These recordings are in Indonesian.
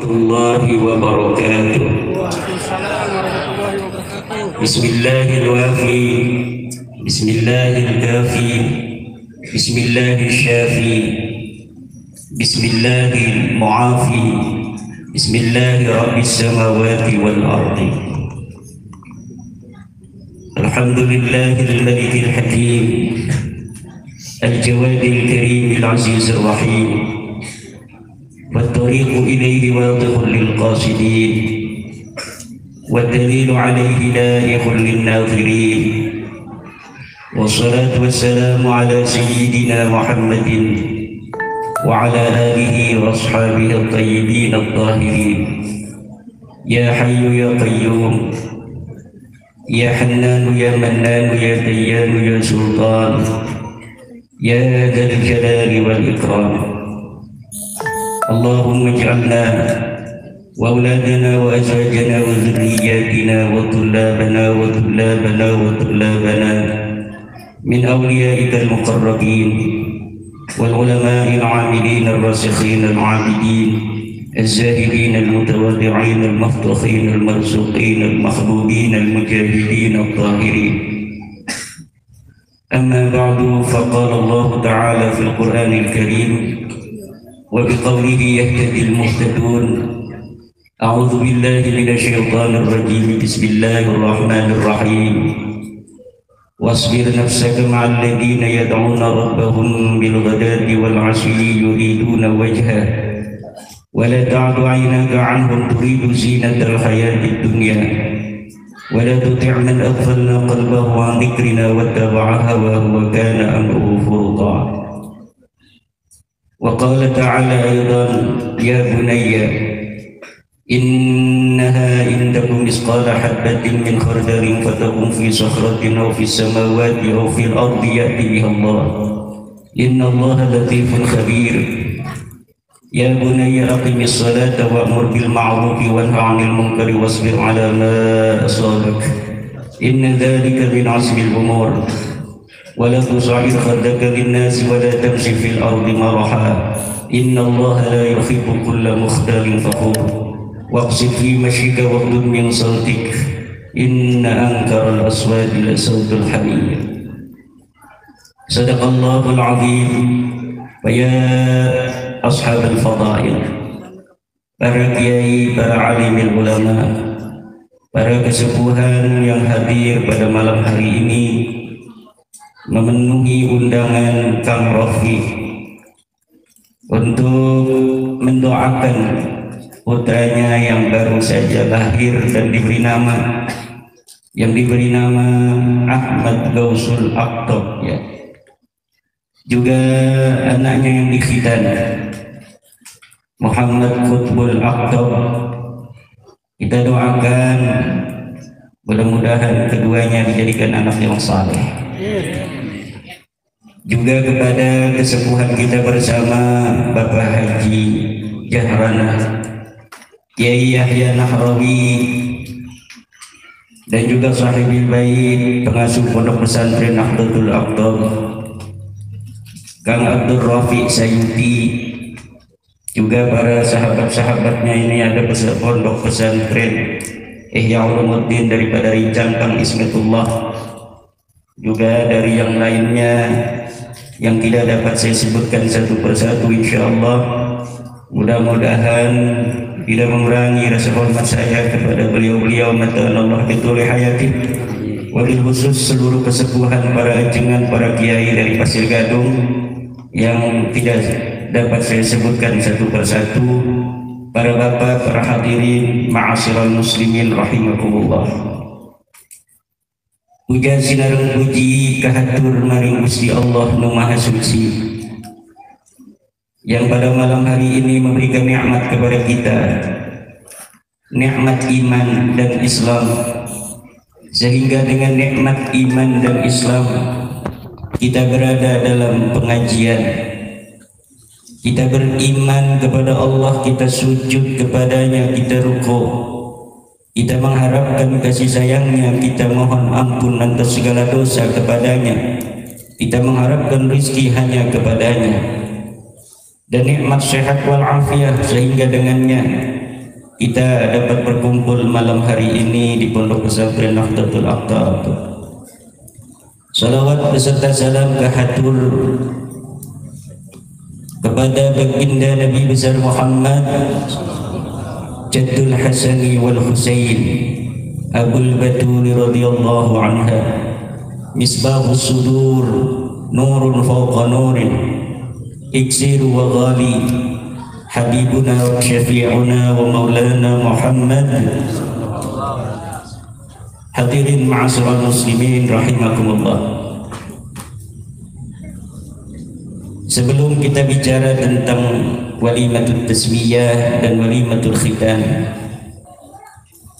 warahmatullahi wabarakatuh. Bismillahirrahmanirrahim. Bismillahirkafi. Bismillahirsyafi. Bismillahirmu'afi. Bismillahirrabbis samawati wal ardi. Alhamdulillahil malikil hakim, al-jawadil karimil azizir rahim. والطريق إليه واضح للقاصدين، والدليل عليه لائق للناظرين. والصلاة والسلام على سيدنا محمد وعلى آله وأصحابه الطيبين الطاهرين. يا حي يا قيوم، يا حنان يا منان يا ديان يا سلطان، يا ذا الجلال والإكرام. اللهم اجعلنا وأولادنا وأزواجنا وذرياتنا وطلابنا من أوليائك المقربين، والعلماء العاملين الراسخين العابدين الزاهدين المتواضعين المفضخين المرزوقين المحبوبين المجاهدين الطاهرين. أما بعد، فقال الله تعالى في القرآن الكريم: وبقوله يهتدي المهتدون. أعوذ بالله من الشيطان الرجيم. بسم الله الرحمن الرحيم. واصبر نفسك مع الذين يدعون ربهم بالغداة والعشي يريدون وجهه ولا تعد عيناك عنهم تريد زينة الحياة الدنيا ولا تطع من أغفلنا قلبه عن ذكرنا واتبع هواه وكان أمره فرطا. وقال تعالى أيضا: يا بني إنها إن تك مثقال حبة من خردل فتكن في صخرة أو في السماوات أو في الأرض يأتي بها الله إن الله لطيف خبير. يا بني أقم الصلاة وأمر بالمعروف وانه عن المنكر واصبر على ما أصابك إن ذلك من عزم الأمور. ولا تصعر خدك للناس ولا تمشي في الأرض مرحا إن الله لا يحب كل مختال فخور. واقصد في مشيك واغضض من صوتك إن أنكر الأصوات لصوت الحمير. صدق الله العظيم. ويا أصحاب الفضائل، para kiai, para alimul ulama, para kesepuhan yang hadir pada malam hari ini memenuhi undangan Kang Rofi untuk mendoakan putranya yang baru saja lahir dan diberi nama Ahmad Gausul Aqtab, ya. Juga anaknya yang dikhitan Muhammad Qutbul Aqtab. Kita doakan mudah-mudahan keduanya dijadikan anak yang saleh. Juga kepada kesepuhan kita bersama Bapak Haji Jahrana, Kiai Yahya Nahrawi, dan juga sahibil bait pengasuh pondok pesantren Nahdlatul Aqtab Kang Abdul Rafiq Sayuti, juga para sahabat-sahabatnya. Ini ada pondok pesantren Ihya Ulumuddin daripada Rijang Kang Ismatullah, juga dari yang lainnya yang tidak dapat saya sebutkan satu persatu. Insyaallah mudah-mudahan tidak mengurangi rasa hormat saya kepada beliau-beliau Allah betul hayati. Wabil khusus seluruh kesepuhan, para ajengan, para kiai dari Pasir Gadung yang tidak dapat saya sebutkan satu persatu. Para bapak, para hadirin, ma'asyiral muslimin rahimakumullah. Puja sinareng puji kahatur maring Gusti Allah Nu Maha Suci yang pada malam hari ini memberikan nikmat kepada kita, nikmat iman dan Islam, sehingga dengan nikmat iman dan Islam kita berada dalam pengajian. Kita beriman kepada Allah, kita sujud kepadanya, kita rukuk, kita mengharapkan kasih sayangnya, kita mohon ampun atas segala dosa kepadanya, kita mengharapkan rizki hanya kepadanya. Dan nikmat sehat wal afiat, sehingga dengannya kita dapat berkumpul malam hari ini di Pondok Pesantren Nahdlatul Aqtab. Salawat beserta salam kahatur kepada baginda Nabi besar Muhammad, Jaddul Hasani wal Husain, Abul Batul radhiyallahu anha, Misbahus Sudur, Nurun fawqa nurin, Iksiru wa ghali, Habibuna wa syafi'una wa maulana Muhammad. Hadirin ma'asyiral muslimin rahimakumullah. Sebelum kita bicara tentang walimatul tasmiyah dan walimatul khitan,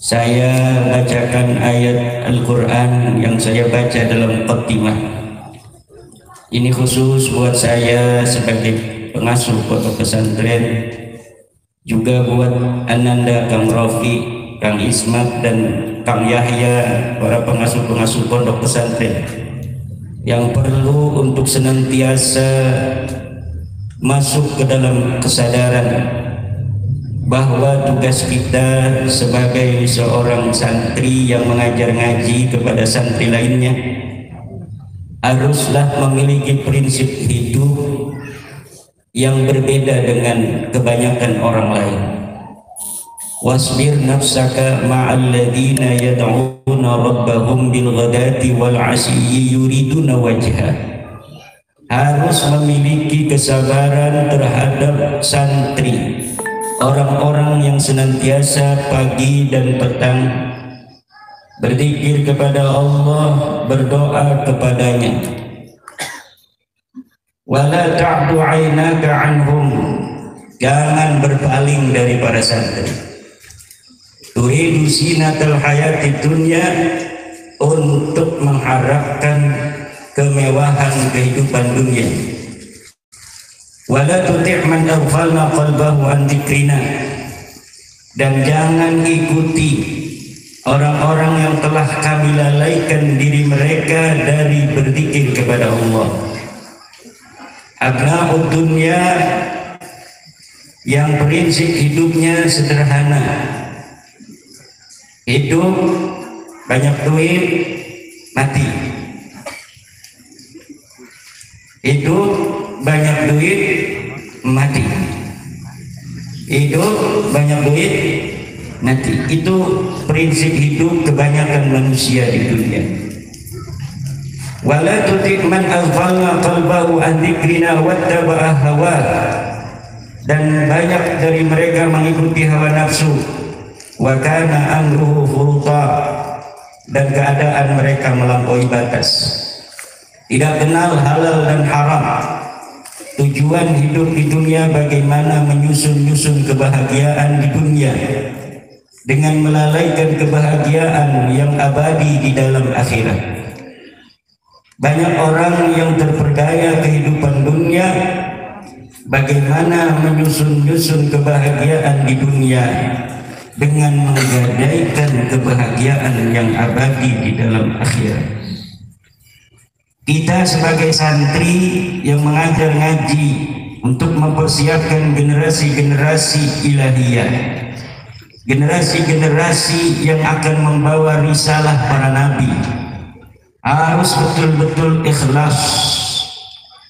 saya bacakan ayat Al-Quran yang saya baca dalam muqaddimah. Ini khusus buat saya sebagai pengasuh pondok pesantren, juga buat Ananda, Kang Rofi, Kang Ismat dan Kang Yahya, para pengasuh-pengasuh pondok pesantren yang perlu untuk senantiasa masuk ke dalam kesadaran bahwa tugas kita sebagai seorang santri yang mengajar ngaji kepada santri lainnya haruslah memiliki prinsip hidup yang berbeda dengan kebanyakan orang lain. Wasbir nafsaka ma'al ladina yad'una rabbahum bil ghadati wal 'ashiyyi yuriduna wajha. Harus memiliki kesabaran terhadap santri, orang-orang yang senantiasa pagi dan petang berzikir kepada Allah, berdoa kepadanya. Wala ta'du 'ainaka 'anhum, jangan berpaling dari para santri. Turidu zinatal hayati dunya, untuk mengharapkan kemewahan kehidupan dunia. Wala tuti' man aghfalna qalbahu an dzikrina, dan jangan ikuti orang-orang yang telah kami lalaikan diri mereka dari berzikir kepada Allah. Abna'ud dunya, yang prinsip hidupnya sederhana, hidup banyak duit mati, hidup banyak duit mati, hidup banyak duit mati. Itu prinsip hidup kebanyakan manusia di dunia. Wala tuti' man aghfalna qalbahu an dzikrina wattaba'a hawa, dan banyak dari mereka mengikuti hawa nafsu. Wa kana amruhu furuta, dan keadaan mereka melampaui batas, tidak kenal halal dan haram. Tujuan hidup di dunia bagaimana menyusun-nyusun kebahagiaan di dunia dengan melalaikan kebahagiaan yang abadi di dalam akhirat. Banyak orang yang terperdaya kehidupan dunia, bagaimana menyusun-nyusun kebahagiaan di dunia dengan menggadaikan kebahagiaan yang abadi di dalam akhirat. Kita sebagai santri yang mengajar ngaji untuk mempersiapkan generasi-generasi ilahiyah, generasi-generasi yang akan membawa risalah para nabi, harus betul-betul ikhlas,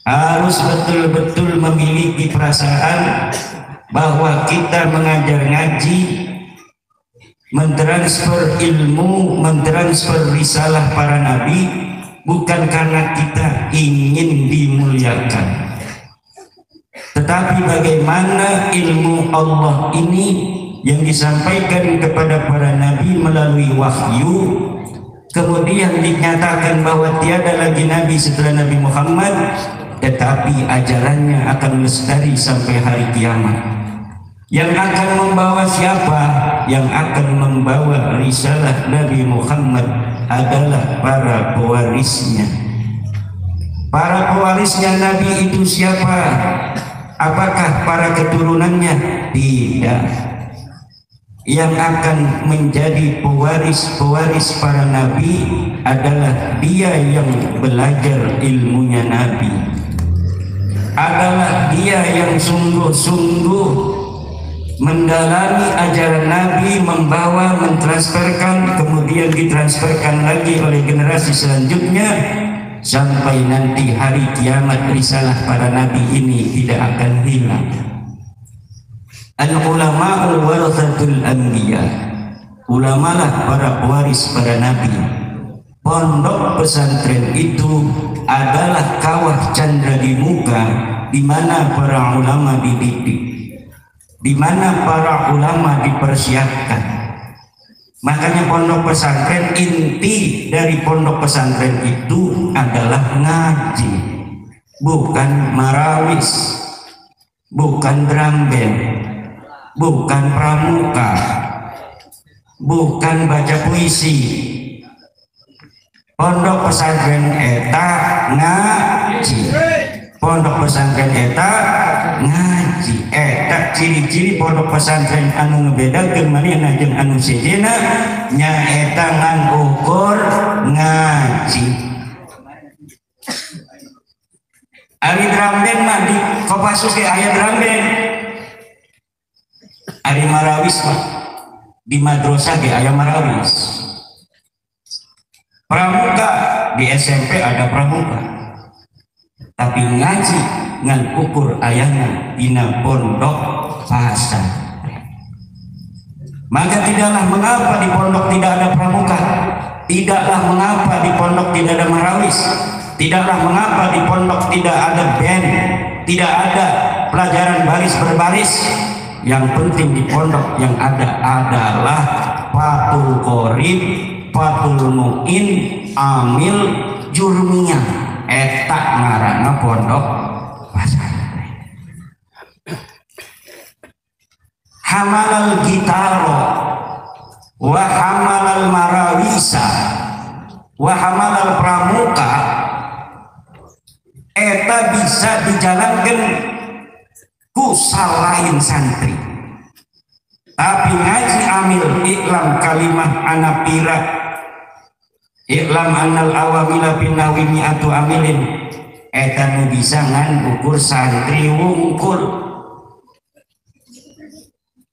harus betul-betul memiliki perasaan bahwa kita mengajar ngaji, mentransfer ilmu, mentransfer risalah para nabi, bukan karena kita ingin dimuliakan, tetapi bagaimana ilmu Allah ini yang disampaikan kepada para nabi melalui wahyu, kemudian dinyatakan bahwa tiada lagi nabi setelah Nabi Muhammad, tetapi ajarannya akan lestari sampai hari kiamat. Yang akan membawa siapa? Yang akan membawa risalah Nabi Muhammad adalah para pewarisnya. Para pewarisnya Nabi itu siapa? Apakah para keturunannya? Tidak. Yang akan menjadi pewaris para nabi adalah dia yang belajar ilmunya Nabi, adalah dia yang sungguh-sungguh mendalami ajaran Nabi, membawa, mentransferkan, kemudian ditransferkan lagi oleh generasi selanjutnya sampai nanti hari kiamat. Risalah para Nabi ini tidak akan hilang. Al-ulama'u warathatul anbiya, ulamalah para pewaris para Nabi. Pondok pesantren itu adalah kawah candra di muka, di mana para ulama dididik, di mana para ulama dipersiapkan. Makanya pondok pesantren, inti dari pondok pesantren itu adalah ngaji, bukan marawis, bukan drum band, bukan pramuka, bukan baca puisi. Pondok pesantren eta ngaji, pondok pesantren eta ngaji. Eta ciri-ciri pondok pesantren anu ngebedakeun manehna jeung anu sejenna nyaeta ngan ukur ngaji. Ari drum band mah di Kopassus ge aya drum band. Ari marawis mah di madrasah ge aya marawis. Pramuka di SMP ada pramuka, tapi ngaji ngan ukur ayana dina pondok pesantren. Maka tidaklah mengapa di pondok tidak ada pramuka, tidaklah mengapa di pondok tidak ada marawis, tidaklah mengapa di pondok tidak ada band, tidak ada pelajaran baris berbaris. Yang penting di pondok yang ada adalah Fathul Qorib, Fathul Mu'in, Amil, Jurmiyah. Eta ngaranna pondok pesantren. Hamalal gitaro wa hamalal marawisa wa hamalal pramuka, eta bisa dijalankan ku salahin santri. Tapi ngaji amil iklam kalimah anapira, iklam annal awamila pinnawi mi'atu amilin, eta nu bisa ngan ukur santri wungkul.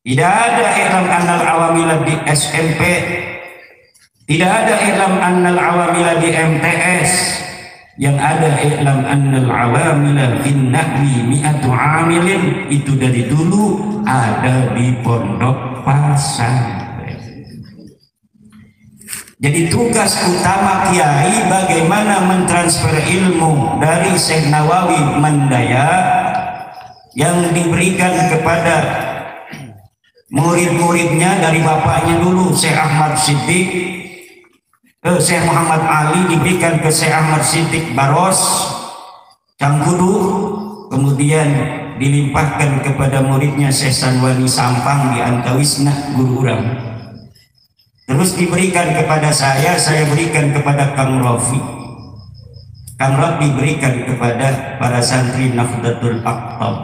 Tidak ada iklam annal awamila di SMP, tidak ada iklam annal awamila di MTS. Yang ada iklam annal awamila bin nahwi mi'atu amilin, itu dari dulu ada di pondok pesantren. Jadi tugas utama kiai bagaimana mentransfer ilmu dari Syekh Nawawi Mandaya yang diberikan kepada murid-muridnya dari bapaknya dulu Syekh Ahmad Siddiq, Syekh Muhammad Ali diberikan ke Syekh Ahmad Siddiq Baros Cangkudu, kemudian dilimpahkan kepada muridnya Syekh Sanwani Sampang di Antawisna guru urang. Terus diberikan kepada saya berikan kepada Kang Rofi. Kang Rofi diberikan kepada para santri Nahdlatul Aqtab.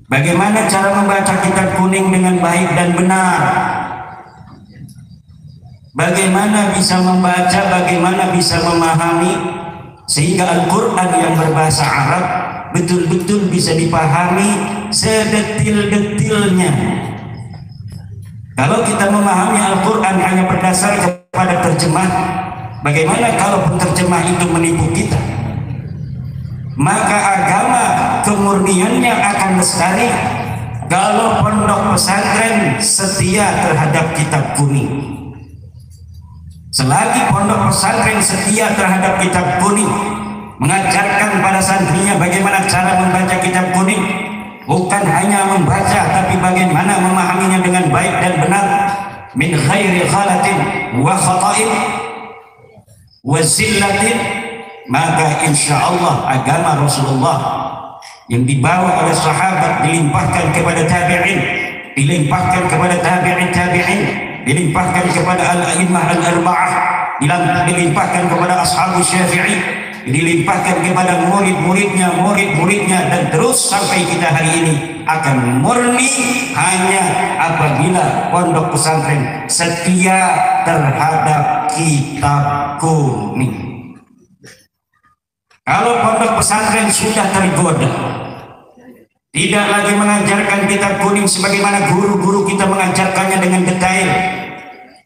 Bagaimana cara membaca kitab kuning dengan baik dan benar? Bagaimana bisa membaca, bagaimana bisa memahami sehingga Al-Quran yang berbahasa Arab betul-betul bisa dipahami sedetil-detilnya. Kalau kita memahami Al-Quran hanya berdasar kepada terjemah, bagaimana kalau penterjemah itu menipu kita? Maka agama kemurniannya akan lestari kalau pondok pesantren setia terhadap kitab kuning. Selagi pondok pesantren setia terhadap kitab kuning, mengajarkan pada santrinya bagaimana cara membaca kitab kuning, bukan hanya membaca tapi bagaimana memahaminya dengan baik dan benar, min khairi khalatin wa khata'in wa zillatin, maka insya Allah agama Rasulullah yang dibawa oleh sahabat dilimpahkan kepada tabi'in, dilimpahkan kepada tabi'in, dilimpahkan kepada al-a'immah al-arba'ah, dilimpahkan kepada ashabus syafi'i, dilimpahkan kepada murid-muridnya, dan terus sampai kita hari ini akan murni hanya apabila pondok pesantren setia terhadap kitab kuning. Kalau pondok pesantren sudah tergoda Tidak lagi mengajarkan kitab kuning sebagaimana guru-guru kita mengajarkannya dengan detail.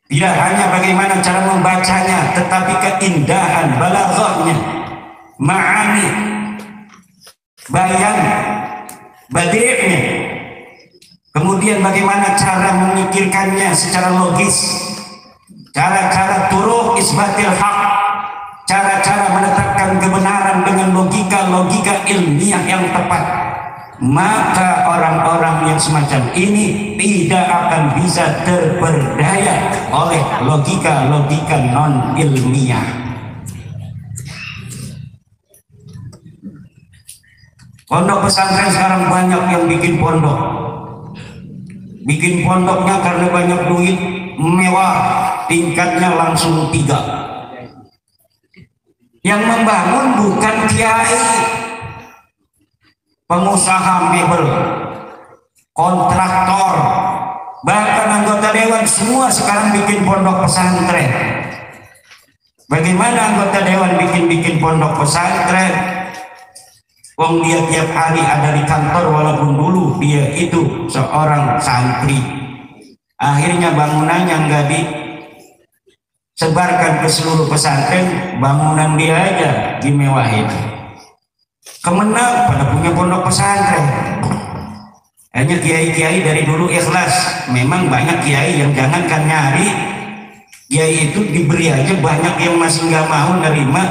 Tidak hanya bagaimana cara membacanya, tetapi keindahan balaghahnya, ma'ani, bayan, badi'nya. Kemudian bagaimana cara memikirkannya secara logis, cara-cara turuq isbatil haq, cara-cara menetapkan kebenaran dengan logika-logika ilmiah yang tepat. Maka orang-orang yang semacam ini tidak akan bisa terperdaya oleh logika-logika non ilmiah. Pondok pesantren sekarang banyak yang bikin pondok. Bikin pondoknya karena banyak duit, mewah, tingkatnya langsung 3. Yang membangun bukan kiai, pengusaha mebel, kontraktor, bahkan anggota dewan, semua sekarang bikin pondok pesantren. Bagaimana anggota dewan bikin pondok pesantren? Wong dia tiap hari ada di kantor, walaupun dulu dia itu seorang santri. Akhirnya bangunannya nggak disebarkan ke seluruh pesantren, bangunan dia aja dimewahin. Kemenang pada punya pondok pesantren. Hanya kiai-kiai dari dulu ikhlas. Memang banyak kiai yang jangankan nyari, kiai itu diberi aja, banyak yang masih nggak mau nerima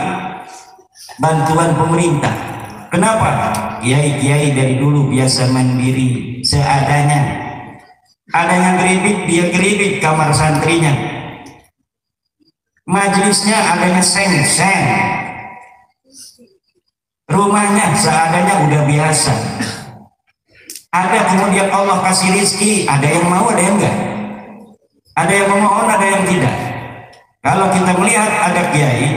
bantuan pemerintah. Kenapa? Kiai-kiai dari dulu biasa mandiri, seadanya. Ada yang geribit, dia geribit kamar santrinya. Majelisnya adanya seng-seng. Rumahnya seadanya udah biasa. Ada kemudian Allah kasih rizki, ada yang mau, ada yang enggak. Ada yang memohon, ada yang tidak. Kalau kita melihat ada kiai,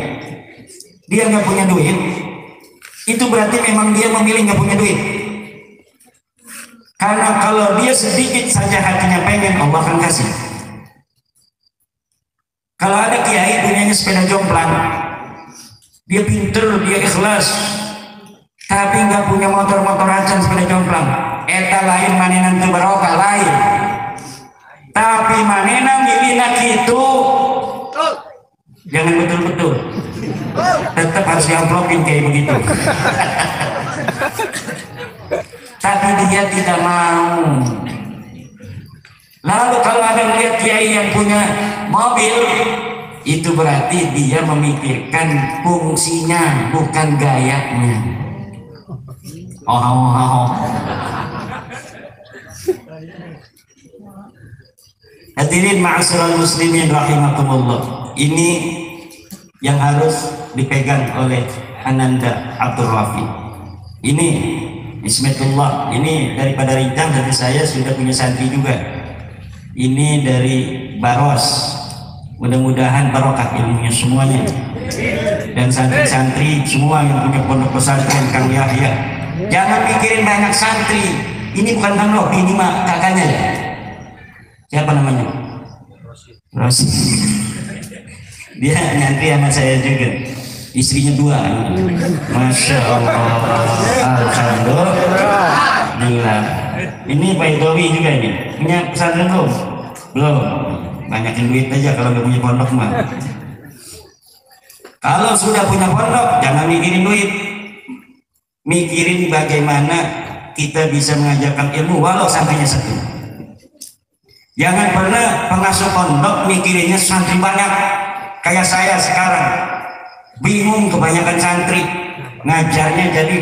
dia nggak punya duit, itu berarti memang dia memilih nggak punya duit. Karena kalau dia sedikit saja hatinya pengen, Allah akan kasih. Kalau ada kiai punyanya sepeda jomplang, dia pinter, dia ikhlas, tapi nggak punya motor-motor acan sepeda jomplang, eta lain manenan tu barokah lain. Tapi manenan dilinak itu jangan betul-betul, tetap harus diamplopin kayak begitu. Tapi dia tidak mau. Lalu kalau ada melihat kiai yang punya mobil, itu berarti dia memikirkan fungsinya, bukan gayanya. Hadirin ma'asyiral muslimin rahimakumullah. Ini yang harus dipegang oleh Ananda Abdul Rafi. Ini Ismetullah, ini daripada Rijang, dari saya sudah punya santri juga. Ini dari Baros. Mudah-mudahan barokah ilmunya semuanya. Dan santri-santri semua yang punya pondok pesantren Kang Yahya. Jangan pikirin banyak santri. Ini bukan Kang Robi, ini mah kakaknya ya. Siapa namanya? Rosi. Dia nyantri sama saya juga. Istrinya 2. Masya Allah. Alhamdulillah. Ini Pak Idowi juga ini. Punya pesantren belum? Belum. Banyakin duit aja kalau nggak punya pondok mah. Kalau sudah punya pondok, jangan mikirin duit. Mikirin bagaimana kita bisa mengajarkan ilmu walau santrinya 1. Jangan pernah pengasuh pondok mikirinnya santri banyak. Kayak saya sekarang, bingung kebanyakan santri, ngajarnya jadi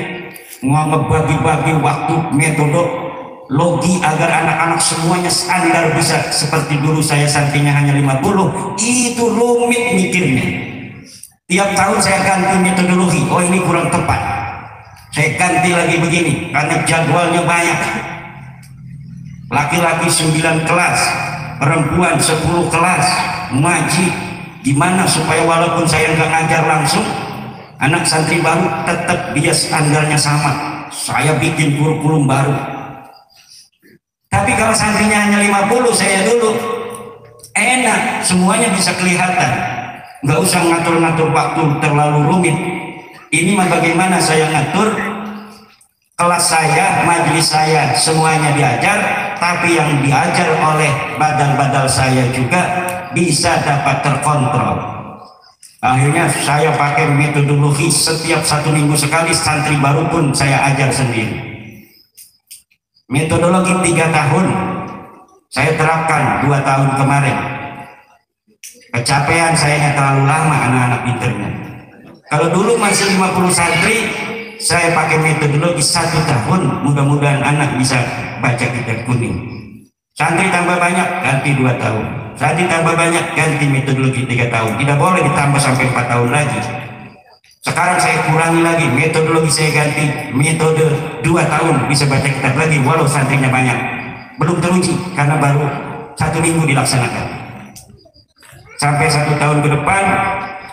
ngebagi-bagi waktu, metode, logi agar anak-anak semuanya standar bisa seperti dulu saya santrinya hanya 50. Itu rumit mikirnya. Tiap tahun saya ganti metodologi. Oh ini kurang tepat, saya ganti lagi begini karena jadwalnya banyak. Laki-laki 9 kelas, perempuan 10 kelas ngaji. Gimana supaya walaupun saya nggak ngajar langsung, anak santri baru tetap dia standarnya sama. Saya bikin kurikulum baru. Tapi kalau santrinya hanya 50, saya dulu enak, semuanya bisa kelihatan, nggak usah ngatur-ngatur waktu terlalu rumit. Ini mah bagaimana saya ngatur kelas saya, majelis saya semuanya diajar, tapi yang diajar oleh badal-badal saya juga bisa dapat terkontrol. Akhirnya saya pakai metodologi, setiap 1 minggu sekali santri baru pun saya ajar sendiri. Metodologi 3 tahun saya terapkan 2 tahun kemarin. Kecapean saya terlalu lama anak-anak pinternya. Kalau dulu masih 50 santri, saya pakai metodologi 1 tahun, mudah-mudahan anak bisa baca kitab kuning. Santri tambah banyak, ganti 2 tahun. Santri tambah banyak, ganti metodologi 3 tahun. Tidak boleh ditambah sampai 4 tahun lagi. Sekarang saya kurangi lagi, metodologi saya ganti metode 2 tahun, bisa baca kitab lagi walau santrinya banyak. Belum teruji karena baru 1 minggu dilaksanakan. Sampai 1 tahun ke depan,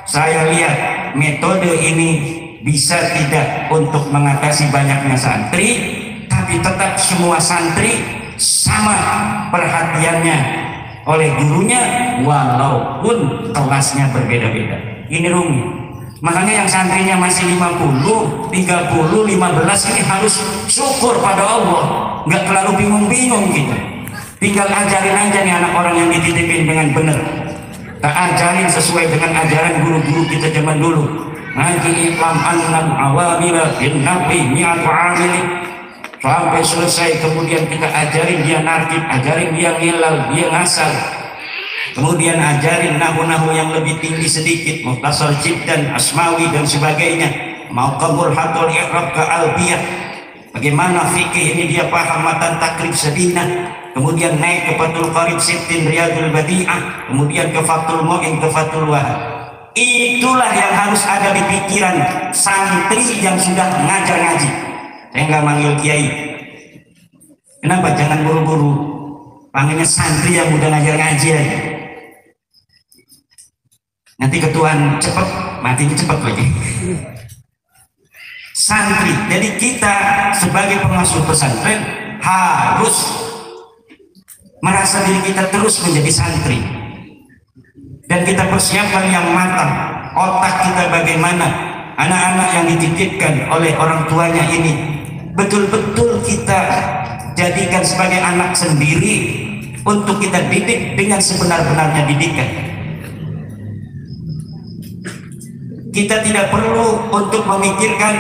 saya lihat metode ini bisa tidak untuk mengatasi banyaknya santri, tapi tetap semua santri sama perhatiannya oleh gurunya walaupun kelasnya berbeda-beda. Ini rumit. Makanya yang santrinya masih 50, 30, 15 ini harus syukur pada Allah, nggak terlalu bingung-bingung gitu. Tinggal ajarin aja nih anak orang yang dititipin dengan benar. Kita ajarin sesuai dengan ajaran guru-guru kita zaman dulu. Ngaji iklam annal awamila bin nabi mi'atu amili sampai selesai, kemudian kita ajarin dia nartib, ajarin dia ngilal, dia ngasal, kemudian ajarin nahu-nahu yang lebih tinggi sedikit, mukhtasar jiddan, asmawi dan sebagainya, mau kabul hatul i'rab ke albiyah, bagaimana fikih ini dia paham matan takrib sedina, kemudian naik ke Fathul Qarib Sittin Riyadul Badi'ah, kemudian ke Fathul Mu'in, ke Fathul Wahab. Itulah yang harus ada di pikiran santri yang sudah ngajar ngaji. Saya nggak manggil kiai. Kenapa? Jangan buru-buru. Panggilnya santri yang udah ngajar ngaji aja. Nanti ketuaan cepet, matinya cepet lagi. Santri. Jadi kita sebagai pengasuh pesantren harus merasa diri kita terus menjadi santri. Dan kita persiapkan yang matang otak kita, bagaimana anak-anak yang dititipkan oleh orang tuanya ini betul-betul kita jadikan sebagai anak sendiri untuk kita didik dengan sebenar-benarnya didikan. Kita tidak perlu untuk memikirkan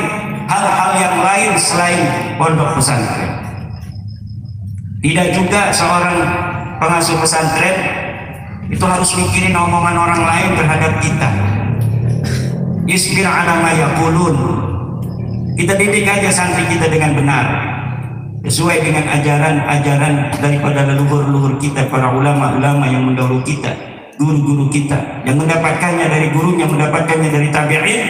hal-hal yang lain selain pondok pesantren. Tidak juga seorang pengasuh pesantren itu harus mikirin omongan orang lain terhadap kita. Isbir ala ma yaqulun. Kita didik aja santri kita dengan benar, sesuai dengan ajaran-ajaran daripada leluhur-leluhur kita, para ulama-ulama yang mendahului kita, guru-guru kita, yang mendapatkannya dari gurunya, mendapatkannya dari tabi'in,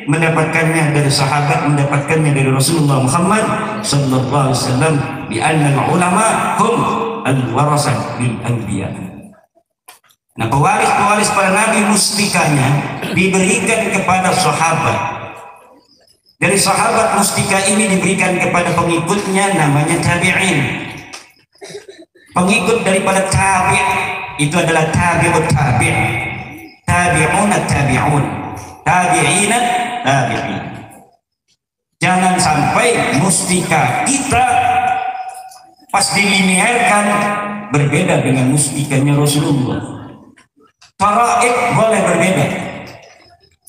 mendapatkannya dari sahabat, mendapatkannya dari Rasulullah Muhammad sallallahu alaihi wasallam, bi anna ulama hum al-warasah lil anbiya. Nah, pewaris-pewaris para nabi mustikanya diberikan kepada sahabat. Dari sahabat mustika ini diberikan kepada pengikutnya, namanya tabi'in. Pengikut daripada tabi' itu adalah tabi'ut tabi', tabi'una tabi'un, tabi'ina tabi'in. Jangan sampai mustika kita pas dilinearkan berbeda dengan mustikanya Rasulullah. Faraid boleh berbeda,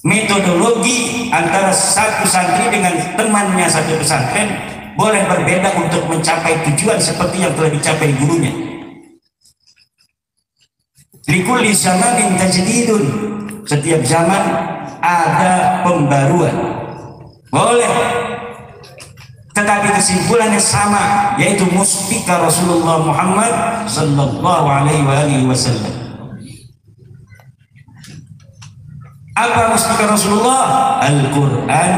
metodologi antara satu santri dengan temannya satu pesantren boleh berbeda untuk mencapai tujuan seperti yang telah dicapai gurunya. Likulli zamanin tajdidun, setiap zaman ada pembaruan, boleh, tetapi kesimpulannya sama, yaitu mustika Rasulullah Muhammad sallallahu alaihi wasallam. Apa mustika Rasulullah? Al-Quran,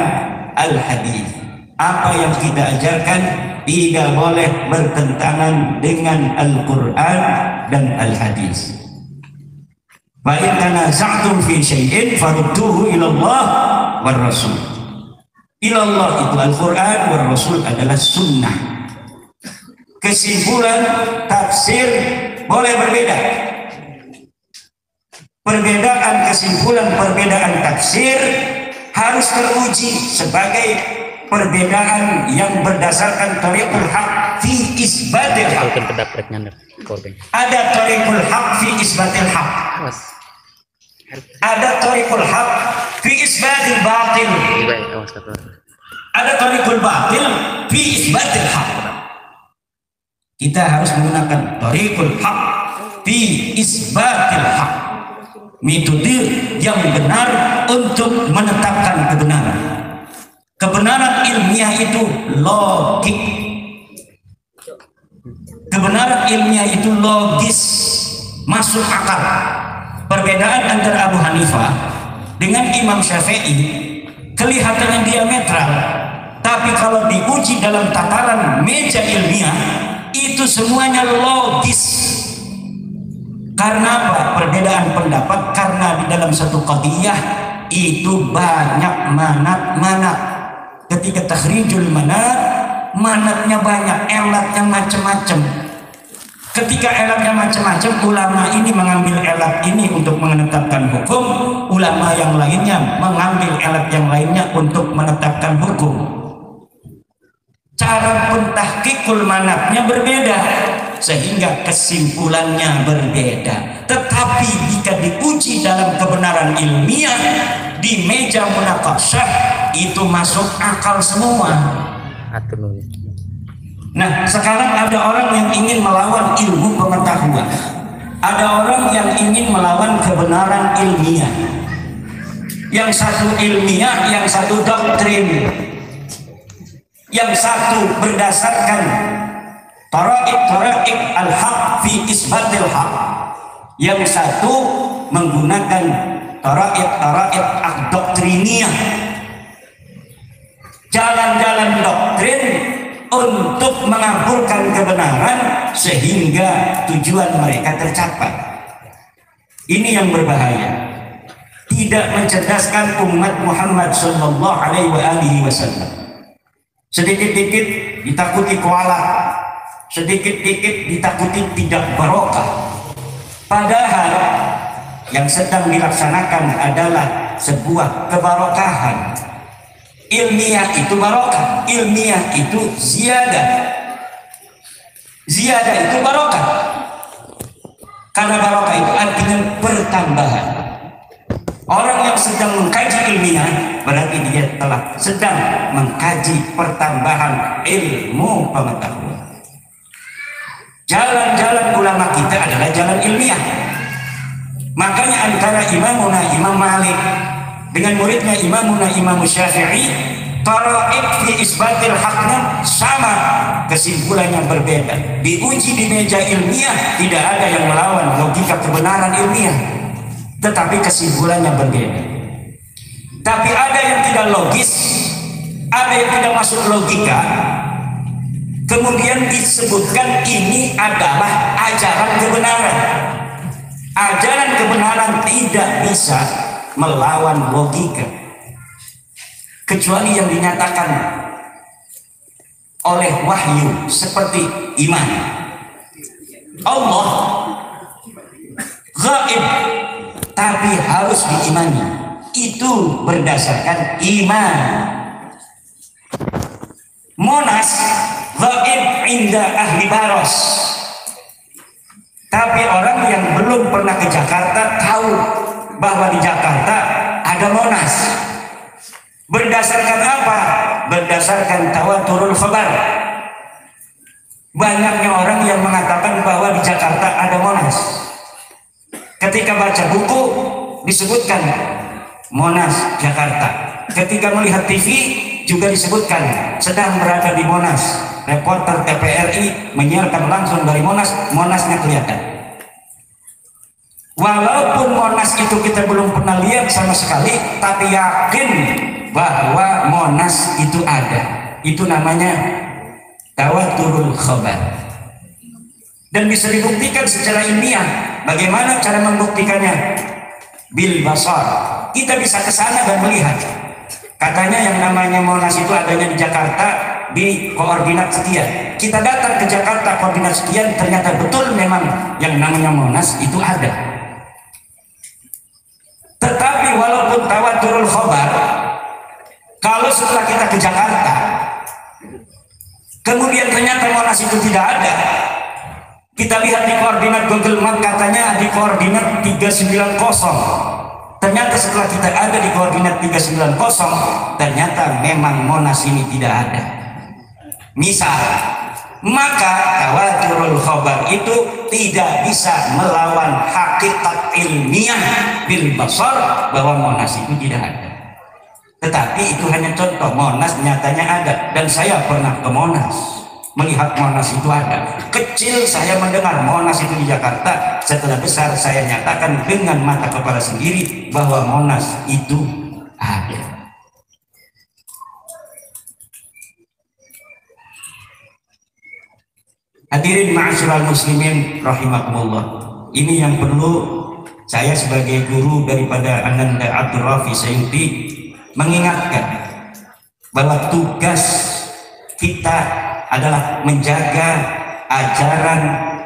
Al-Hadis. Apa yang kita ajarkan tidak boleh bertentangan dengan Al-Quran dan Al-Hadis. Wa in tanaza'tum fi syai'in farudduhu ila Allah war Rasul. Ila Allah itu Al-Quran, war Rasul adalah sunnah. Kesimpulan tafsir boleh berbeda. Perbedaan kesimpulan, perbedaan tafsir harus teruji sebagai perbedaan yang berdasarkan tariqul haq fi isbatil haq. Ada tariqul haq fi isbatil haq. Ada tariqul haq fi isbatil batil. Ada tariqul batil fi isbatil haq. Kita harus menggunakan tariqul haq fi isbatil haq. Metode yang benar untuk menetapkan kebenaran. Kebenaran ilmiah itu logik. Kebenaran ilmiah itu logis, masuk akal. Perbedaan antara Abu Hanifah dengan Imam Syafi'i kelihatannya diametral, tapi kalau diuji dalam tataran meja ilmiah itu semuanya logis. Karena apa? Perbedaan pendapat karena di dalam satu qadiyah itu banyak manat. Ketika takhrijul manatnya banyak, elatnya macam-macam. Ketika elatnya macam-macam, ulama ini mengambil elat ini untuk menetapkan hukum, ulama yang lainnya mengambil elat yang lainnya untuk menetapkan hukum. Cara pentahqiqul manatnya berbeda, sehingga kesimpulannya berbeda. Tetapi jika diuji dalam kebenaran ilmiah di meja munaqasyah itu masuk akal semua. Nah, sekarang ada orang yang ingin melawan ilmu pengetahuan. Ada orang yang ingin melawan kebenaran ilmiah. Yang satu ilmiah, yang satu doktrin. Yang satu berdasarkan tara'iq al-haq fi isbatil haq. Yang satu menggunakan tara'iq ad-doktriniyah, jalan-jalan doktrin untuk mengaburkan kebenaran sehingga tujuan mereka tercapai. Ini yang berbahaya. Tidak mencerdaskan umat Muhammad sallallahu alaihi wasallam. Sedikit-dikit ditakuti kualat, sedikit-dikit ditakuti tidak barokah. Padahal yang sedang dilaksanakan adalah sebuah kebarokahan. Ilmiah itu barokah, ilmiah itu ziyadah. Ziyadah itu barokah. Karena barokah itu artinya pertambahan. Orang yang sedang mengkaji ilmiah berarti dia telah sedang mengkaji pertambahan ilmu pengetahuan. Jalan-jalan ulama kita adalah jalan ilmiah. Makanya antara Imam Malik dengan muridnya Imam Syafi'i, tara'iq fi isbatil haqnya sama, kesimpulannya berbeda. Diuji di meja ilmiah tidak ada yang melawan logika kebenaran ilmiah, tetapi kesimpulannya berbeda. Tapi ada yang tidak logis, ada yang tidak masuk logika, kemudian disebutkan ini adalah ajaran kebenaran. Ajaran kebenaran tidak bisa melawan logika, kecuali yang dinyatakan oleh wahyu seperti iman. Allah gaib, tapi harus diimani. Itu berdasarkan iman. Monas gaib inda ahli Baros, tapi orang yang belum pernah ke Jakarta tahu bahwa di Jakarta ada Monas. Berdasarkan apa? Berdasarkan tawaturul khabar. Banyaknya orang yang mengatakan bahwa di Jakarta ada Monas. Ketika baca buku disebutkan Monas Jakarta. Ketika melihat TV juga disebutkan sedang berada di Monas. Reporter TVRI menyiarkan langsung dari Monas, Monasnya kelihatan. Walaupun Monas itu kita belum pernah lihat sama sekali, tapi yakin bahwa Monas itu ada. Itu namanya tawaturul khabar. Dan bisa dibuktikan secara ilmiah. Bagaimana cara membuktikannya? Bil basar. Kita bisa ke sana dan melihat. Katanya yang namanya Monas itu adanya di Jakarta di koordinat sekian. Kita datang ke Jakarta koordinat sekian, ternyata betul memang yang namanya Monas itu ada. Tetapi walaupun tawaturul khabar, kalau setelah kita ke Jakarta, kemudian ternyata Monas itu tidak ada, kita lihat di koordinat Google Map katanya di koordinat 390. Ternyata setelah kita ada di koordinat 390, ternyata memang Monas ini tidak ada. Misal, maka tawaturul khabar itu tidak bisa melawan hakikat ilmiah bil basar bahwa Monas itu tidak ada. Tetapi itu hanya contoh, Monas nyatanya ada, dan saya pernah ke Monas, melihat Monas itu ada. Kecil saya mendengar Monas itu di Jakarta, setelah besar saya nyatakan dengan mata kepala sendiri bahwa Monas itu ada. Hadirin ma'asyiral muslimin rahimakumullah. Ini yang perlu saya sebagai guru daripada Ananda Abdul Rafi Sayuti mengingatkan bahwa tugas kita adalah menjaga ajaran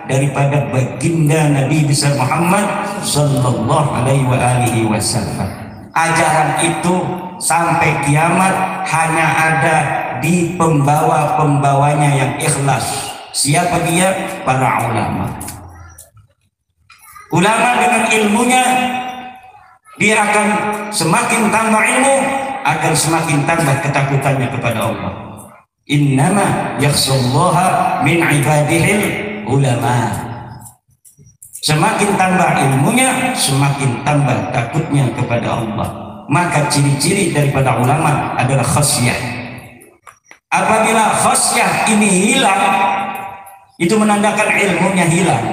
daripada baginda Nabi besar Muhammad sallallahu alaihi wasallam. Ajaran itu sampai kiamat hanya ada di pembawa-pembawanya yang ikhlas. Siapa dia? Para ulama. Ulama dengan ilmunya dia akan semakin tambah ilmu, akan semakin tambah ketakutannya kepada Allah. Innama yakhshallaha min ibadihil ulama. Semakin tambah ilmunya, semakin tambah takutnya kepada Allah. Maka ciri-ciri daripada ulama adalah khasyah. Apabila khasyah ini hilang, itu menandakan ilmunya hilang.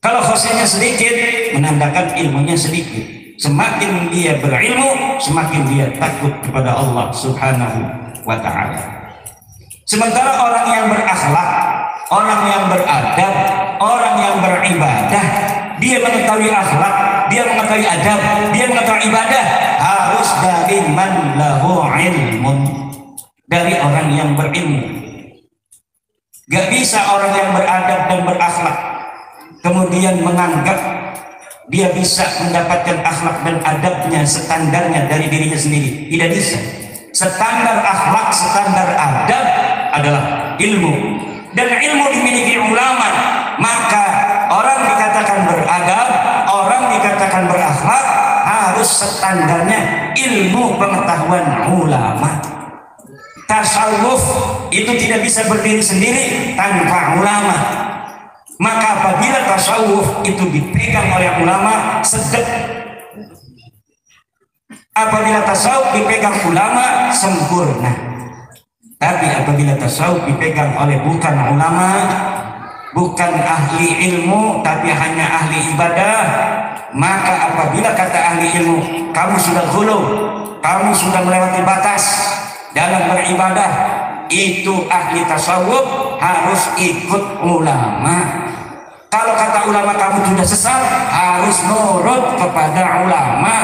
Kalau khasyahnya sedikit, menandakan ilmunya sedikit. Semakin dia berilmu, semakin dia takut kepada Allah Subhanahu wa ta'ala. Sementara orang yang berakhlak, orang yang beradab, orang yang beribadah, dia mengetahui akhlak, dia mengetahui adab, dia mengetahui ibadah, harus dari man lahu ilmun, dari orang yang berilmu. Gak bisa orang yang beradab dan berakhlak kemudian menganggap dia bisa mendapatkan akhlak dan adabnya, standarnya dari dirinya sendiri. Tidak bisa. Standar akhlak, standar adab adalah ilmu, dan ilmu dimiliki ulama. Maka orang dikatakan beradab, orang dikatakan berakhlak, harus standarnya ilmu pengetahuan ulama. Tasawuf itu tidak bisa berdiri sendiri tanpa ulama. Maka apabila tasawuf itu dipegang oleh ulama, sedek. Apabila tasawuf dipegang ulama, sempurna. Tapi apabila tasawuf dipegang oleh bukan ulama, bukan ahli ilmu, tapi hanya ahli ibadah, maka apabila kata ahli ilmu, kamu sudah ghulu, kamu sudah melewati batas dalam beribadah, itu ahli tasawuf harus ikut ulama. Kalau kata ulama kamu sudah sesat, harus nurut kepada ulama.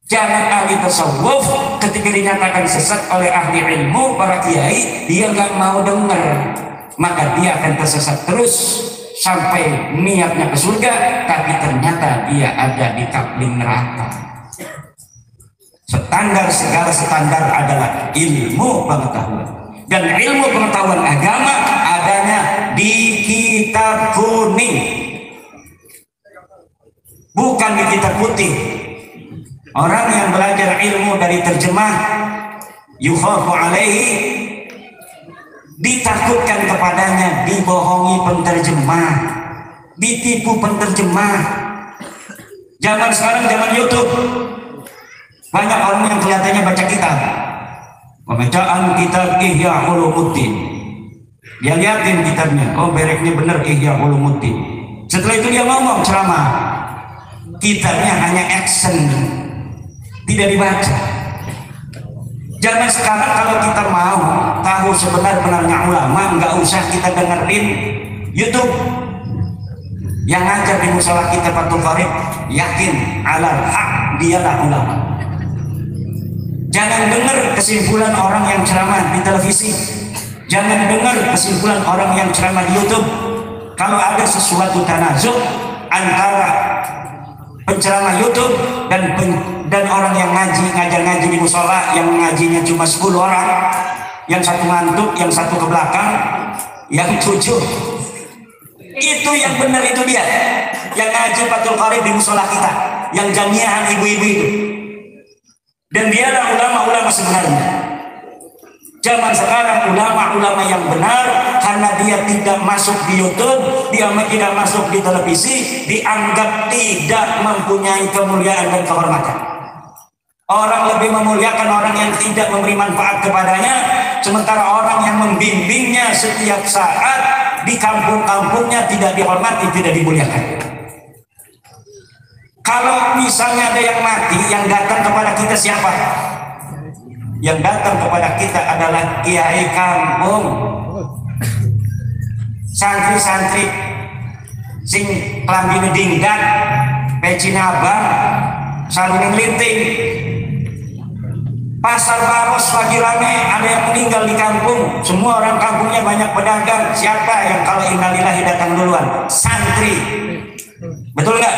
Jangan ahli tasawuf ketika dinyatakan sesat oleh ahli ilmu, para kiai, dia nggak mau dengar, maka dia akan tersesat terus sampai niatnya ke surga, tapi ternyata dia ada di kapling neraka. Standar, segala standar adalah ilmu pengetahuan, dan ilmu pengetahuan agama adanya di kitab kuning, bukan di kitab putih. Orang yang belajar ilmu dari terjemah, yukhafu alaihi, ditakutkan kepadanya, dibohongi penterjemah, ditipu penterjemah. Zaman sekarang zaman YouTube, banyak orang yang kelihatannya baca kitab, pembacaan kitab Ihya Ulumuddin, dia liatin kitabnya, oh bereknya bener Ihya Ulumuddin. Setelah itu dia ngomong ceramah, kitabnya hanya action, tidak dibaca. Zaman sekarang kalau kita mau tahu sebenar-benarnya ulama, nggak usah kita dengerin YouTube. Yang ngajar di musola kita Fathul Qorib, yakin alal haq, dialah ulama. Jangan dengar kesimpulan orang yang ceramah di televisi, jangan dengar kesimpulan orang yang ceramah di YouTube. Kalau ada sesuatu tanazuk antara penceramah YouTube dan orang yang ngajar ngaji di musola, yang ngajinya cuma 10 orang, yang satu ngantuk, yang satu ke belakang, yang 7. Itu yang benar, itu dia yang ngaji Fathul Qarib di musola kita, yang jamiahan ibu-ibu itu. Dan dialah ulama-ulama sebenarnya. Zaman sekarang ulama-ulama yang benar, karena dia tidak masuk di YouTube, dia tidak masuk di televisi, dianggap tidak mempunyai kemuliaan dan kehormatan. Orang lebih memuliakan orang yang tidak memberi manfaat kepadanya, sementara orang yang membimbingnya setiap saat di kampung-kampungnya tidak dihormati, tidak dimuliakan. Kalau misalnya ada yang mati, yang datang kepada kita siapa? Yang datang kepada kita adalah kiai kampung, santri-santri sing klambi dingdan, peci abang, saling linting. Pasar Baros lagi rame, ada yang meninggal di kampung, semua orang kampungnya banyak pedagang. Siapa yang kalau innalillahi datang duluan? Santri. Betul nggak?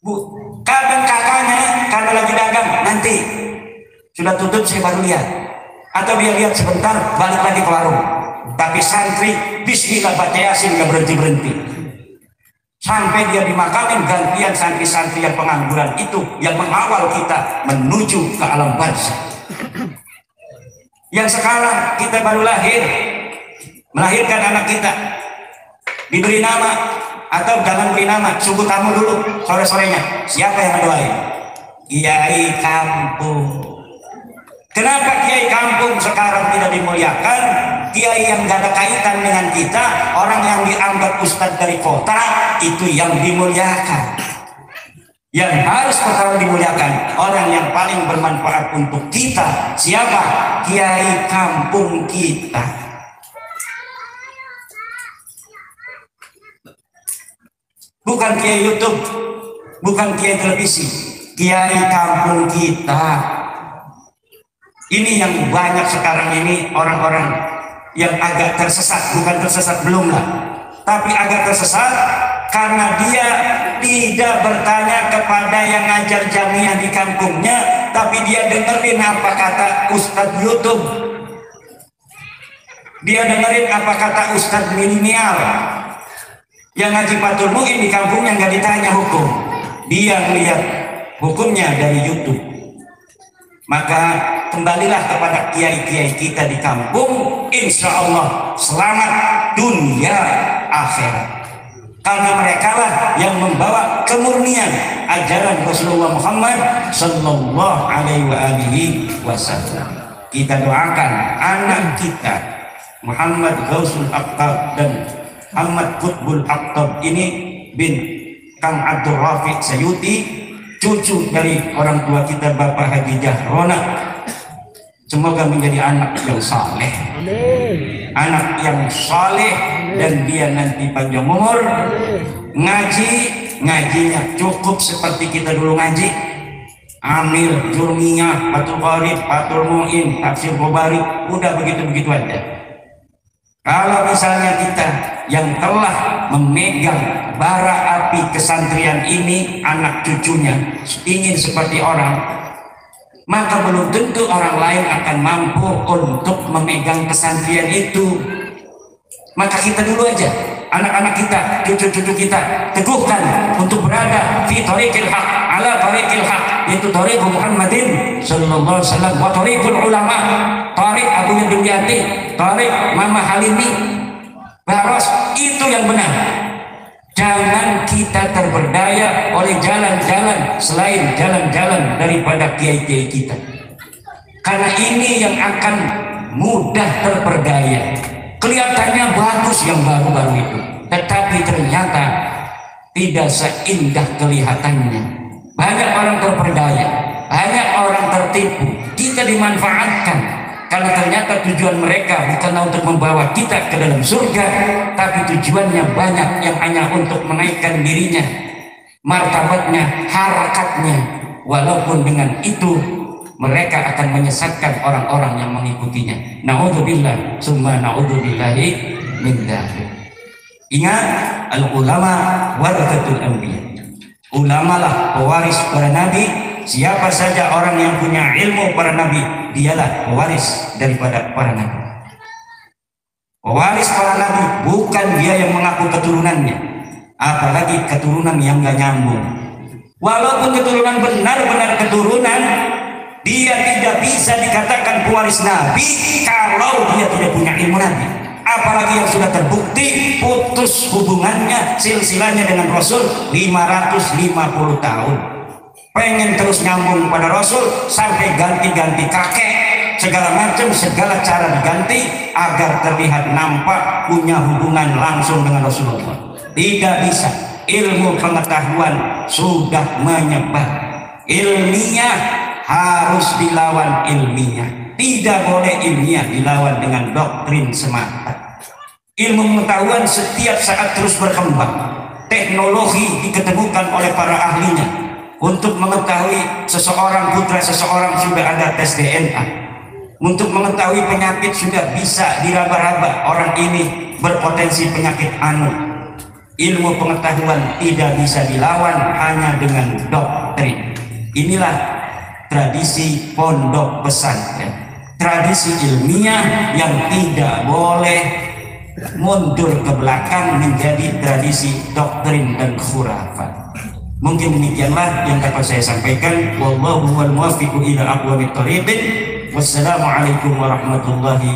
Bu, kadang kakaknya karena lagi dagang, nanti sudah tutup saya baru lihat, atau dia lihat sebentar balik lagi ke warung. Tapi santri bismillah baca yasin nggak berhenti sampai dia dimakamin, gantian santri-santri yang pengangguran itu yang mengawal kita menuju ke alam barzakh. Yang sekarang kita baru melahirkan anak kita, diberi nama atau jangan beri nama, subuh tamu dulu, sore-sorenya siapa yang doain? Kiai kampung. Kenapa kiai kampung sekarang tidak dimuliakan? Kiai yang gak ada kaitan dengan kita, orang yang dianggap ustadz dari kota, itu yang dimuliakan. Yang harus pertama dimuliakan orang yang paling bermanfaat untuk kita. Siapa? Kiai kampung kita. Bukan kiai YouTube, bukan kiai televisi, kiai kampung kita. Ini yang banyak sekarang ini orang-orang yang agak tersesat, bukan tersesat belum lah, tapi agak tersesat karena dia tidak bertanya kepada yang ngajar jamiah di kampungnya, tapi dia dengerin apa kata Ustadz YouTube, dia dengerin apa kata Ustadz milenial. Yang ngaji Fathul Mu'in di kampungnya nggak ditanya hukum, dia melihat hukumnya dari YouTube. Maka kembalilah kepada kiai-kiai kita di kampung, insya Allah selamat dunia akhirat. Karena mereka lah yang membawa kemurnian ajaran Rasulullah Muhammad Sallallahu Alaihi Wasallam. Kita doakan anak kita Muhammad Ghausul Aqtab dan Ahmad Qutbul Aqtab ini bin Kang Abdul Rafiq Sayuti, cucu dari orang tua kita Bapak Haji Jahrona. Semoga menjadi anak yang saleh, anak yang saleh, dan dia nanti panjang umur, ngajinya cukup seperti kita dulu ngaji, Amil, Jurmiyah, Fathul Qarib, Fathul Mu'in, Tafsir Qobari, udah begitu-begitu aja. Kalau misalnya kita yang telah memegang bara api kesantrian ini, anak cucunya ingin seperti orang, maka belum tentu orang lain akan mampu untuk memegang kesantrian itu. Maka kita dulu aja, anak-anak kita, cucu-cucu kita teguhkan untuk berada fi thariqil haq, ala thariqil haq, yaitu thariq Muhammadin sallallahu alaihi wasallam, wa thariqul ulama, thariq Abu Yadiyati, thariq Mama Halimi Baros, itu yang benar. Jangan kita terberdaya oleh jalan-jalan selain jalan-jalan daripada kiai-kiai kita, karena ini yang akan mudah terperdaya. Kelihatannya bagus yang baru-baru itu, tetapi ternyata tidak seindah kelihatannya. Banyak orang terperdaya, banyak orang tertipu, kita dimanfaatkan. Karena ternyata tujuan mereka bukan untuk membawa kita ke dalam surga, tapi tujuannya banyak yang hanya untuk menaikkan dirinya, martabatnya, harakatnya. Walaupun dengan itu mereka akan menyesatkan orang-orang yang mengikutinya. Na'udzubillah, summa na'udzubillahi min dzalik. Ingat, Al ulama warathatul anbiya. Ulama lah pewaris para nabi. Siapa saja orang yang punya ilmu para nabi, dialah pewaris daripada para nabi. Pewaris para nabi bukan dia yang mengaku keturunannya, apalagi keturunan yang gak nyambung. Walaupun keturunan benar-benar keturunan, dia tidak bisa dikatakan pewaris nabi kalau dia tidak punya ilmu nabi. Apalagi yang sudah terbukti putus hubungannya, silsilahnya dengan Rasul 550 tahun. Pengen terus nyambung pada Rasul sampai ganti-ganti kakek, segala macam, segala cara diganti agar terlihat nampak punya hubungan langsung dengan Rasulullah. Tidak bisa. Ilmu pengetahuan sudah menyebar. Ilmiah harus dilawan ilmiah. Tidak boleh ilmiah dilawan dengan doktrin semata. Ilmu pengetahuan setiap saat terus berkembang. Teknologi diketemukan oleh para ahlinya. Untuk mengetahui seseorang, putra seseorang sudah ada tes DNA. Untuk mengetahui penyakit sudah bisa diraba-raba, orang ini berpotensi penyakit anu. Ilmu pengetahuan tidak bisa dilawan hanya dengan doktrin. Inilah tradisi pondok pesantren, tradisi ilmiah yang tidak boleh mundur ke belakang menjadi tradisi doktrin dan khurafat. Mungkin demikianlah yang dapat saya sampaikan. Wallahu wal muwaffiq ila aqwamit thoriqin. Wassalamualaikum warahmatullahi